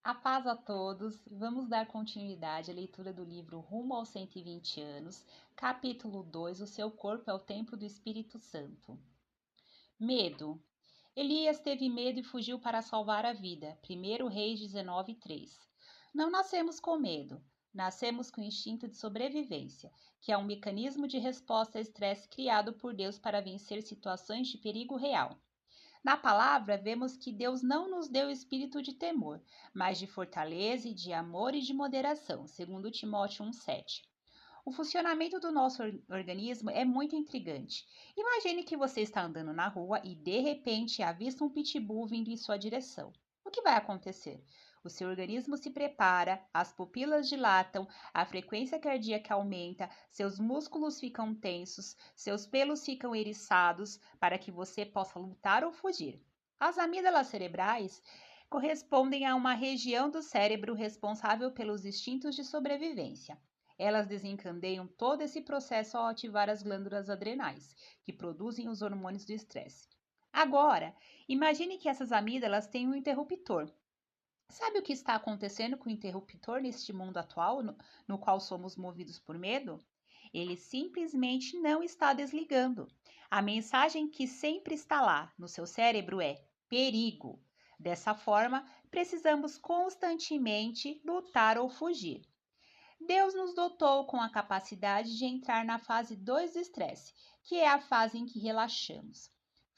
A paz a todos. Vamos dar continuidade à leitura do livro Rumo aos 120 anos, capítulo 2. O seu corpo é o templo do Espírito Santo. Medo. Elias teve medo e fugiu para salvar a vida. 1 Reis 19:3. Não nascemos com medo, nascemos com o instinto de sobrevivência, que é um mecanismo de resposta a estresse criado por Deus para vencer situações de perigo real. Na palavra, vemos que Deus não nos deu espírito de temor, mas de fortaleza e de amor e de moderação, segundo Timóteo 1,7. O funcionamento do nosso organismo é muito intrigante. Imagine que você está andando na rua e de repente avista um pitbull vindo em sua direção. O que vai acontecer? O seu organismo se prepara, as pupilas dilatam, a frequência cardíaca aumenta, seus músculos ficam tensos, seus pelos ficam eriçados para que você possa lutar ou fugir. As amígdalas cerebrais correspondem a uma região do cérebro responsável pelos instintos de sobrevivência. Elas desencadeiam todo esse processo ao ativar as glândulas adrenais, que produzem os hormônios do estresse. Agora, imagine que essas amígdalas têm um interruptor. Sabe o que está acontecendo com o interruptor neste mundo atual, no qual somos movidos por medo? Ele simplesmente não está desligando. A mensagem que sempre está lá no seu cérebro é perigo. Dessa forma, precisamos constantemente lutar ou fugir. Deus nos dotou com a capacidade de entrar na fase 2 do estresse, que é a fase em que relaxamos.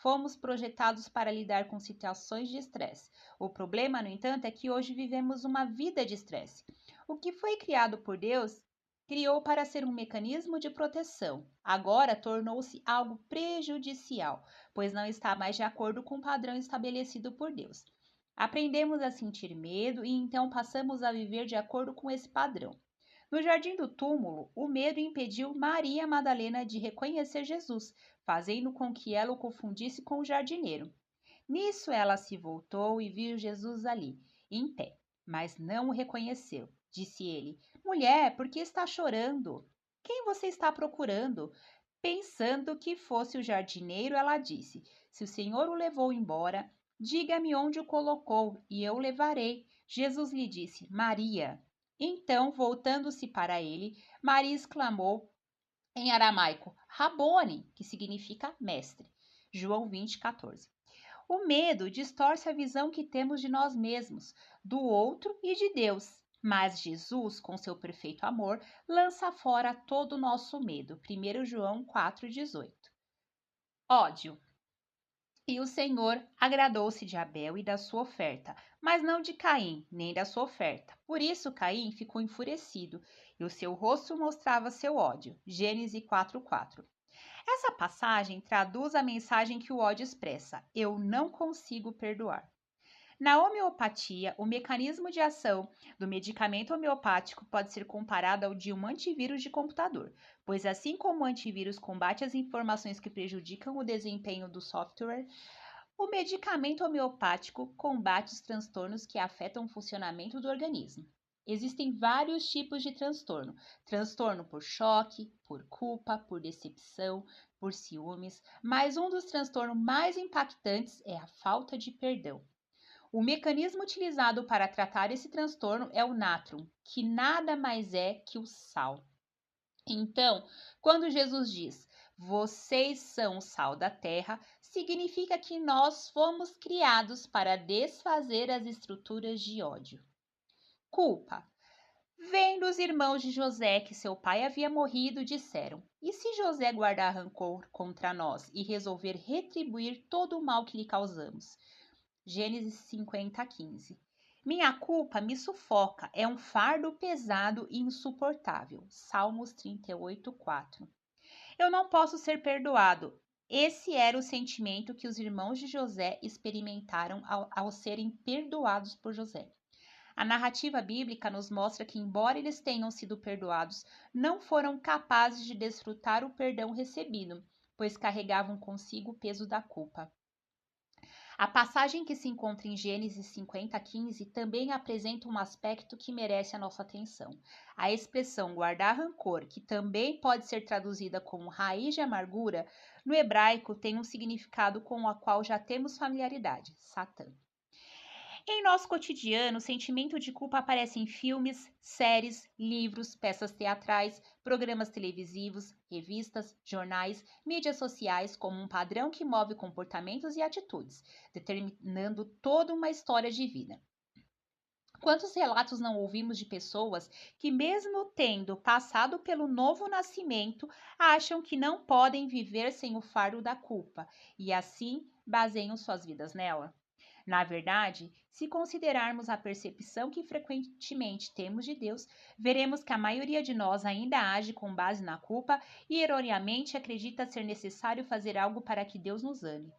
Fomos projetados para lidar com situações de estresse. O problema, no entanto, é que hoje vivemos uma vida de estresse. O que foi criado por Deus criou para ser um mecanismo de proteção. Agora tornou-se algo prejudicial, pois não está mais de acordo com o padrão estabelecido por Deus. Aprendemos a sentir medo e então passamos a viver de acordo com esse padrão. No jardim do túmulo, o medo impediu Maria Madalena de reconhecer Jesus, fazendo com que ela o confundisse com o jardineiro. Nisso ela se voltou e viu Jesus ali, em pé, mas não o reconheceu. Disse ele: Mulher, por que está chorando? Quem você está procurando? Pensando que fosse o jardineiro, ela disse: Se o Senhor o levou embora, diga-me onde o colocou, e eu o levarei. Jesus lhe disse: Maria. Então, voltando-se para ele, Maria exclamou em aramaico: Rabone, que significa mestre. João 20:14. O medo distorce a visão que temos de nós mesmos, do outro e de Deus. Mas Jesus, com seu perfeito amor, lança fora todo o nosso medo. 1 João 4,18. Ódio. E o Senhor agradou-se de Abel e da sua oferta, mas não de Caim, nem da sua oferta. Por isso Caim ficou enfurecido, e o seu rosto mostrava seu ódio. Gênesis 4:4. Essa passagem traduz a mensagem que o ódio expressa: eu não consigo perdoar. Na homeopatia, o mecanismo de ação do medicamento homeopático pode ser comparado ao de um antivírus de computador, pois assim como o antivírus combate as informações que prejudicam o desempenho do software, o medicamento homeopático combate os transtornos que afetam o funcionamento do organismo. Existem vários tipos de transtorno: transtorno por choque, por culpa, por decepção, por ciúmes, mas um dos transtornos mais impactantes é a falta de perdão. O mecanismo utilizado para tratar esse transtorno é o natrum, que nada mais é que o sal. Então, quando Jesus diz: Vocês são o sal da terra, significa que nós fomos criados para desfazer as estruturas de ódio. Culpa. Vendo os irmãos de José que seu pai havia morrido, disseram: E se José guardar rancor contra nós e resolver retribuir todo o mal que lhe causamos? Gênesis 50:15. Minha culpa me sufoca, é um fardo pesado e insuportável. Salmos 38:4. Eu não posso ser perdoado. Esse era o sentimento que os irmãos de José experimentaram ao serem perdoados por José. A narrativa bíblica nos mostra que, embora eles tenham sido perdoados, não foram capazes de desfrutar o perdão recebido, pois carregavam consigo o peso da culpa. A passagem que se encontra em Gênesis 50:15 também apresenta um aspecto que merece a nossa atenção. A expressão guardar rancor, que também pode ser traduzida como raiz de amargura, no hebraico tem um significado com o qual já temos familiaridade: Satã. Em nosso cotidiano, o sentimento de culpa aparece em filmes, séries, livros, peças teatrais, programas televisivos, revistas, jornais, mídias sociais, como um padrão que move comportamentos e atitudes, determinando toda uma história de vida. Quantos relatos não ouvimos de pessoas que, mesmo tendo passado pelo novo nascimento, acham que não podem viver sem o fardo da culpa e assim baseiam suas vidas nela? Na verdade, se considerarmos a percepção que frequentemente temos de Deus, veremos que a maioria de nós ainda age com base na culpa e erroneamente acredita ser necessário fazer algo para que Deus nos ame.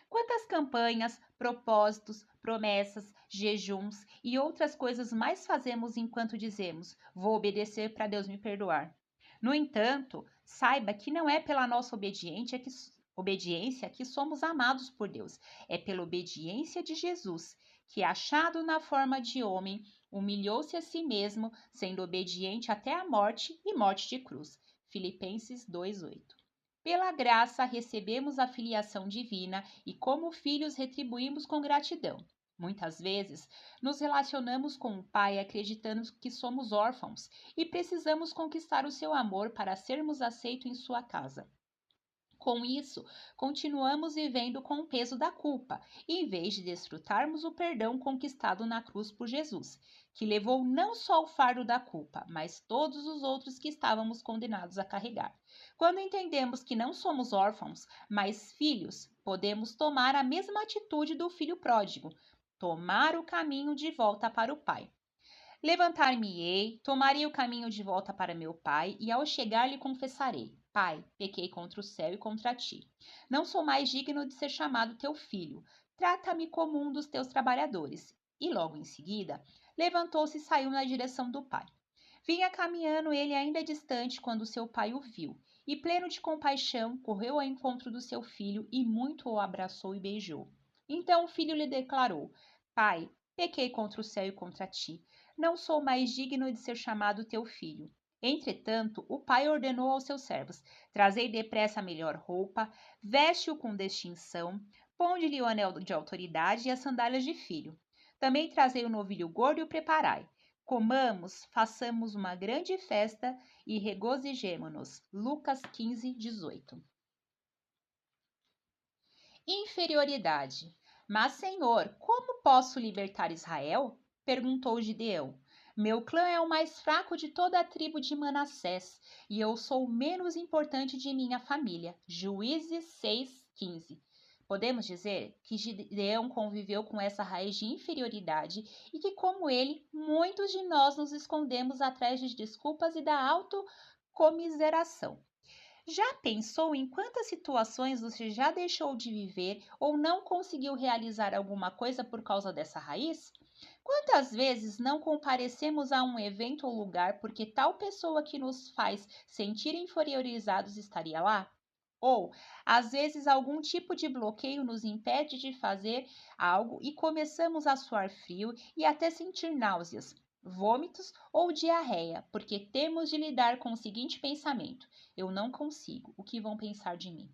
Quantas campanhas, propósitos, promessas, jejuns e outras coisas mais fazemos enquanto dizemos: vou obedecer para Deus me perdoar? No entanto, saiba que não é pela nossa obediência que somos amados por Deus, é pela obediência de Jesus, que, achado na forma de homem, humilhou-se a si mesmo, sendo obediente até a morte e morte de cruz. Filipenses 2:8. Pela graça recebemos a filiação divina e, como filhos, retribuímos com gratidão. Muitas vezes, nos relacionamos com o Pai acreditando que somos órfãos e precisamos conquistar o seu amor para sermos aceitos em sua casa. Com isso, continuamos vivendo com o peso da culpa, em vez de desfrutarmos o perdão conquistado na cruz por Jesus, que levou não só o fardo da culpa, mas todos os outros que estávamos condenados a carregar. Quando entendemos que não somos órfãos, mas filhos, podemos tomar a mesma atitude do filho pródigo, tomar o caminho de volta para o Pai. Levantar-me-ei, tomarei o caminho de volta para meu pai, e ao chegar lhe confessarei: Pai, pequei contra o céu e contra ti. Não sou mais digno de ser chamado teu filho. Trata-me como um dos teus trabalhadores. E logo em seguida, levantou-se e saiu na direção do pai. Vinha caminhando ele ainda distante quando seu pai o viu, e pleno de compaixão, correu ao encontro do seu filho e muito o abraçou e beijou. Então o filho lhe declarou: Pai, pequei contra o céu e contra ti. Não sou mais digno de ser chamado teu filho. Entretanto, o pai ordenou aos seus servos: Trazei depressa a melhor roupa, veste-o com distinção, ponde-lhe o anel de autoridade e as sandálias de filho. Também trazei o novilho gordo e o preparai. Comamos, façamos uma grande festa e regozijemo-nos. Lucas 15:18. Inferioridade. Mas, Senhor, como posso libertar Israel? Perguntou Gideão. Meu clã é o mais fraco de toda a tribo de Manassés, e eu sou o menos importante de minha família. Juízes 6:15. Podemos dizer que Gideão conviveu com essa raiz de inferioridade e que, como ele, muitos de nós nos escondemos atrás de desculpas e da autocomiseração. Já pensou em quantas situações você já deixou de viver ou não conseguiu realizar alguma coisa por causa dessa raiz? Quantas vezes não comparecemos a um evento ou lugar porque tal pessoa que nos faz sentir inferiorizados estaria lá? Ou, às vezes, algum tipo de bloqueio nos impede de fazer algo e começamos a suar frio e até sentir náuseas, vômitos ou diarreia, porque temos de lidar com o seguinte pensamento: eu não consigo, o que vão pensar de mim?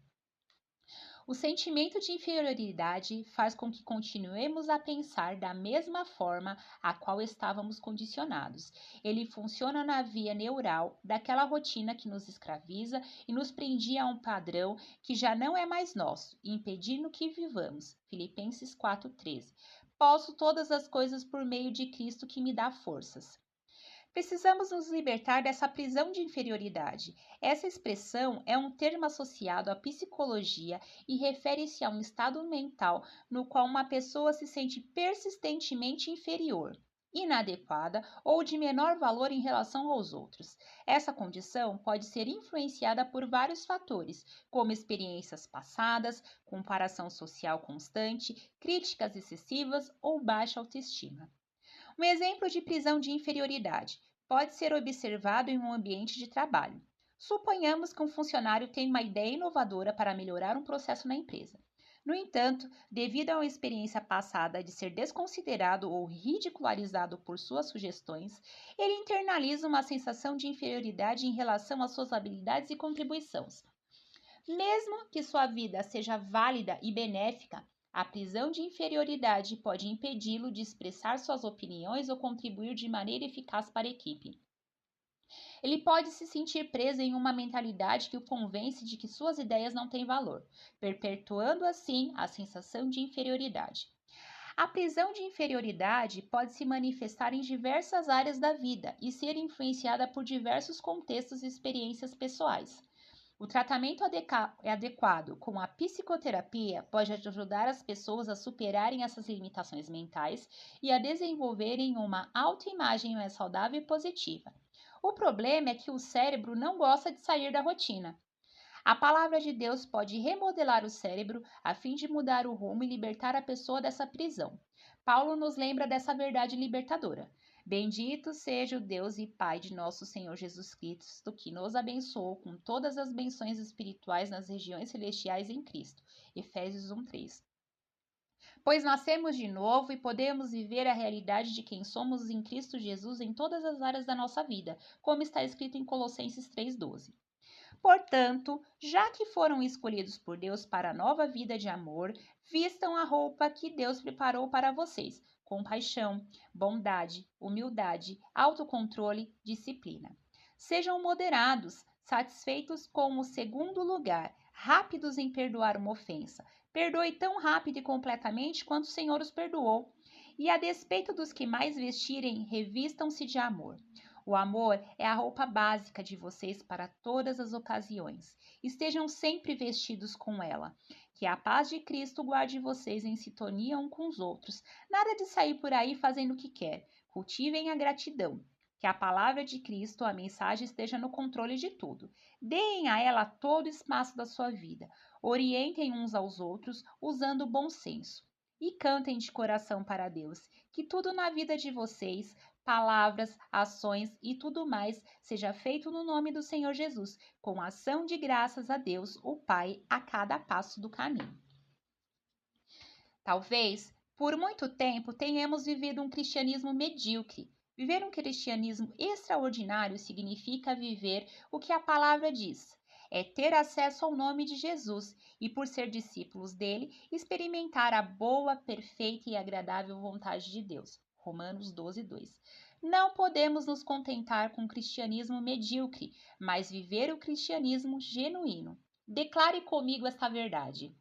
O sentimento de inferioridade faz com que continuemos a pensar da mesma forma a qual estávamos condicionados. Ele funciona na via neural daquela rotina que nos escraviza e nos prendia a um padrão que já não é mais nosso, impedindo que vivamos. Filipenses 4:13. Posso todas as coisas por meio de Cristo que me dá forças. Precisamos nos libertar dessa prisão de inferioridade. Essa expressão é um termo associado à psicologia e refere-se a um estado mental no qual uma pessoa se sente persistentemente inferior, inadequada ou de menor valor em relação aos outros. Essa condição pode ser influenciada por vários fatores, como experiências passadas, comparação social constante, críticas excessivas ou baixa autoestima. Um exemplo de prisão de inferioridade pode ser observado em um ambiente de trabalho. Suponhamos que um funcionário tem uma ideia inovadora para melhorar um processo na empresa. No entanto, devido a uma experiência passada de ser desconsiderado ou ridicularizado por suas sugestões, ele internaliza uma sensação de inferioridade em relação às suas habilidades e contribuições. Mesmo que sua vida seja válida e benéfica, A prisão de inferioridade pode impedi-lo de expressar suas opiniões ou contribuir de maneira eficaz para a equipe. Ele pode se sentir preso em uma mentalidade que o convence de que suas ideias não têm valor, perpetuando assim a sensação de inferioridade. A prisão de inferioridade pode se manifestar em diversas áreas da vida e ser influenciada por diversos contextos e experiências pessoais. O tratamento adequado com a psicoterapia pode ajudar as pessoas a superarem essas limitações mentais e a desenvolverem uma autoimagem mais saudável e positiva. O problema é que o cérebro não gosta de sair da rotina. A palavra de Deus pode remodelar o cérebro a fim de mudar o rumo e libertar a pessoa dessa prisão. Paulo nos lembra dessa verdade libertadora. Bendito seja o Deus e Pai de nosso Senhor Jesus Cristo, que nos abençoou com todas as bênçãos espirituais nas regiões celestiais em Cristo. Efésios 1:3. Pois nascemos de novo e podemos viver a realidade de quem somos em Cristo Jesus em todas as áreas da nossa vida, como está escrito em Colossenses 3:12. Portanto, já que foram escolhidos por Deus para a nova vida de amor, vistam a roupa que Deus preparou para vocês: compaixão, bondade, humildade, autocontrole, disciplina. Sejam moderados, satisfeitos com o segundo lugar, rápidos em perdoar uma ofensa. Perdoe tão rápido e completamente quanto o Senhor os perdoou. E a despeito dos que mais vestirem, revistam-se de amor. O amor é a roupa básica de vocês para todas as ocasiões. Estejam sempre vestidos com ela. Que a paz de Cristo guarde vocês em sintonia uns com os outros. Nada de sair por aí fazendo o que quer. Cultivem a gratidão. Que a palavra de Cristo, a mensagem, esteja no controle de tudo. Deem a ela todo o espaço da sua vida. Orientem uns aos outros usando o bom senso. E cantem de coração para Deus. Que tudo na vida de vocês, palavras, ações e tudo mais seja feito no nome do Senhor Jesus, com ação de graças a Deus, o Pai, a cada passo do caminho. Talvez, por muito tempo, tenhamos vivido um cristianismo medíocre. Viver um cristianismo extraordinário significa viver o que a palavra diz. É ter acesso ao nome de Jesus e, por ser discípulos dele, experimentar a boa, perfeita e agradável vontade de Deus. Romanos 12:2. Não podemos nos contentar com o cristianismo medíocre, mas viver o cristianismo genuíno. Declare comigo esta verdade.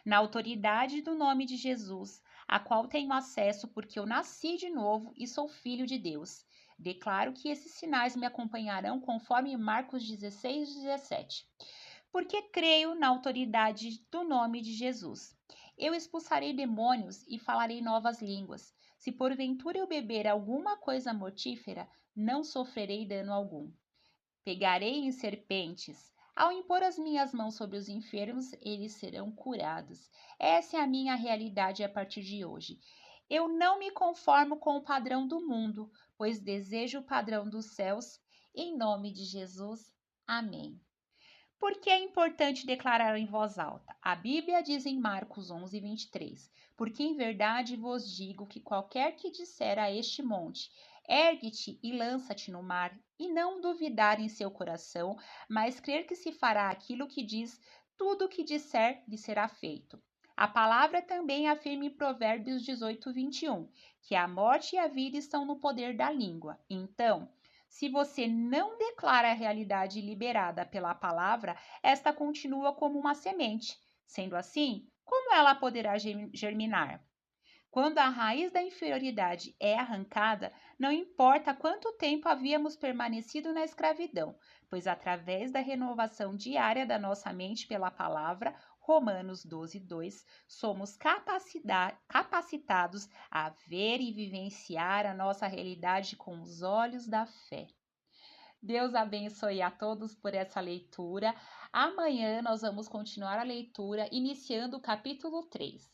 Na autoridade do nome de Jesus, a qual tenho acesso porque eu nasci de novo e sou filho de Deus. Declaro que esses sinais me acompanharão conforme Marcos 16:17. Porque creio na autoridade do nome de Jesus. Eu expulsarei demônios e falarei novas línguas. Se porventura eu beber alguma coisa mortífera, não sofrerei dano algum. Pegarei em serpentes. Ao impor as minhas mãos sobre os enfermos, eles serão curados. Essa é a minha realidade a partir de hoje. Eu não me conformo com o padrão do mundo, pois desejo o padrão dos céus. Em nome de Jesus. Amém. Por que é importante declarar em voz alta? A Bíblia diz em Marcos 11:23, porque em verdade vos digo que qualquer que disser a este monte, ergue-te e lança-te no mar, e não duvidar em seu coração, mas crer que se fará aquilo que diz, tudo o que disser lhe será feito. A palavra também afirma em Provérbios 18:21, que a morte e a vida estão no poder da língua. Então, se você não declara a realidade liberada pela palavra, esta continua como uma semente. Sendo assim, como ela poderá germinar? Quando a raiz da inferioridade é arrancada, não importa quanto tempo havíamos permanecido na escravidão, pois através da renovação diária da nossa mente pela palavra, Romanos 12:2, somos capacitados a ver e vivenciar a nossa realidade com os olhos da fé. Deus abençoe a todos por essa leitura. Amanhã nós vamos continuar a leitura, iniciando o capítulo 3.